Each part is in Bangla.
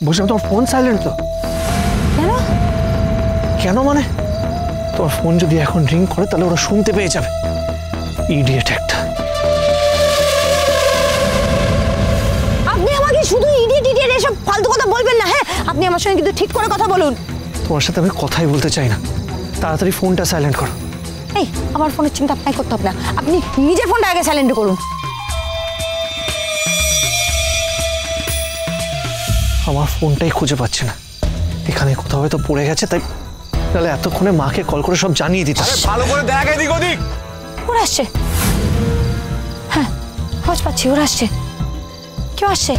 বলছিলাম তোমার ফোন সাইলেন্ট তো? কেন মানে তোমার ফোন যদি এখন রিং করে তাহলে ওরা শুনতে পেয়ে যাবে। ইডিয়েট একটা। আপনি আমাকে শুধু ইডিয়েট ইডিয়েট এসব ফালতু কথা বলবেন না। হ্যাঁ, আপনি আমার সঙ্গে কিন্তু ঠিক করে কথা বলুন। তোমার সাথে আমি কথাই বলতে চাই না, তাড়াতাড়ি ফোনটা সাইলেন্ট করো। এই, আমার ফোনের চিন্তা আপনাকে করতে হবে না, আপনি নিজের ফোনটা আগে সাইলেন্ট করুন। আমার ফোনটাই খুঁজে পাচ্ছি না, এখানে কোথাও হয়তো পড়ে গেছে, তাই তাহলে এতক্ষণে মাকে কল করে সব জানিয়ে দিতে। ভালো করে দেখ এদিক ওদিক। ওরা আসছে। হ্যাঁ, খোঁজ পাচ্ছি, ওরা আসছে। কেউ আসছে?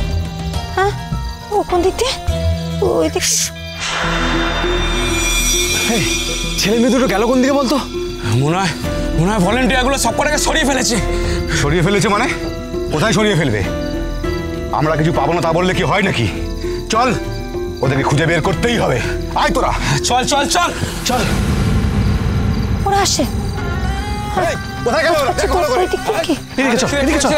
হ্যাঁ, ও কোন দিক দিয়ে? ওই দিক। ছেলে মেয়ে দুটো গেল কোন দিকে বলতো? মনে হয় ভলেন্টিয়ারগুলো সব কটাকে সরিয়ে ফেলেছে। সরিয়ে ফেলেছে মানে? কোথায় সরিয়ে ফেলবে? আমরা কিছু পাবো না তা বললে কি হয় নাকি? চল, ওদেরকে খুঁজে বের করতেই হবে। আয় তোরা, চল চল চল চল। ওরা আসছে। কোথায় গেল ওরা? দেখ ভালো করে। এদিকে চল, এদিকে চল।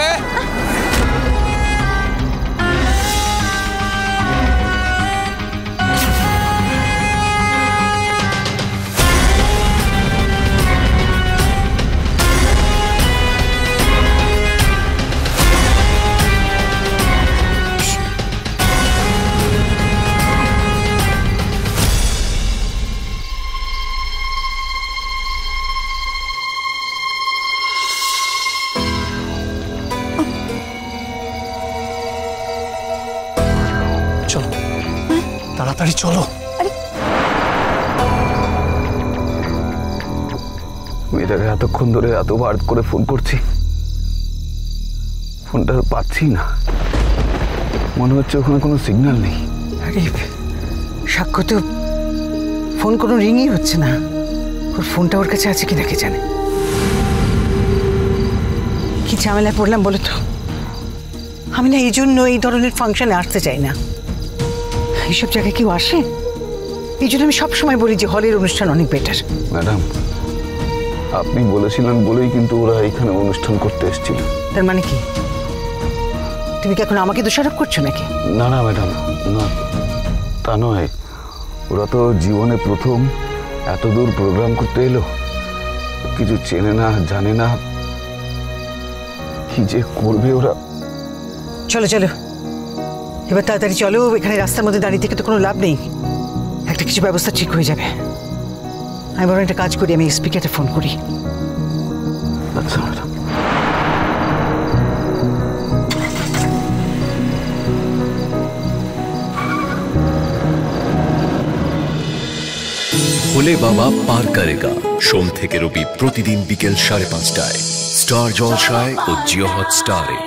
চলো তাড়াতাড়ি চলো। মেয়েটাকে এতক্ষণ ধরে এতবার করে ফোন করছি, ফোনটা পাচ্ছি না। মনে হচ্ছে ওখানে কোনো সিগন্যাল নেই। আরে সাক্ষ্য তো ফোন কোনো রিংই হচ্ছে না। ওর ফোনটা ওর কাছে আছে কিনা কে জানে। কি ঝামেলায় পড়লাম বলে তো। আমি না এই জন্য এই ধরনের ফাংশনে আসতে চাই না। এইসব জায়গায় কেউ আসে? এই জন্য আমি সবসময় বলি যে হলের অনুষ্ঠান অনেক বেটার। ম্যাডাম, আপনি বলেছিলেন বলেই কিন্তু ওরা এখানে অনুষ্ঠান করতে এসেছিল। তার মানে কি? তুমি কি এখন আমাকে দোষারোপ করছো নাকি? না না ম্যাডাম, না তা নয়। ওরা তো জীবনে প্রথম এত দূর প্রোগ্রাম করতে এলো, কিছু চেনে না জানে না, কি যে করবে ওরা। চলো চলো এবার তাড়াতাড়ি চলো। এখানে রাস্তার মধ্যে দাঁড়িয়ে থেকে তো কোনো লাভ নেই। একটা কিছু ব্যবস্থা ঠিক হয়ে যাবে। আমি বরং একটা কাজ করি, আমি স্পিকারে ফোন করি। আচ্ছা ম্যাডাম। भोले बाबा पार करेगा सोम থেকে রবি প্রতিদিন বিকেল 5:30টায় স্টার জলসায় ও জিও হটস্টারে।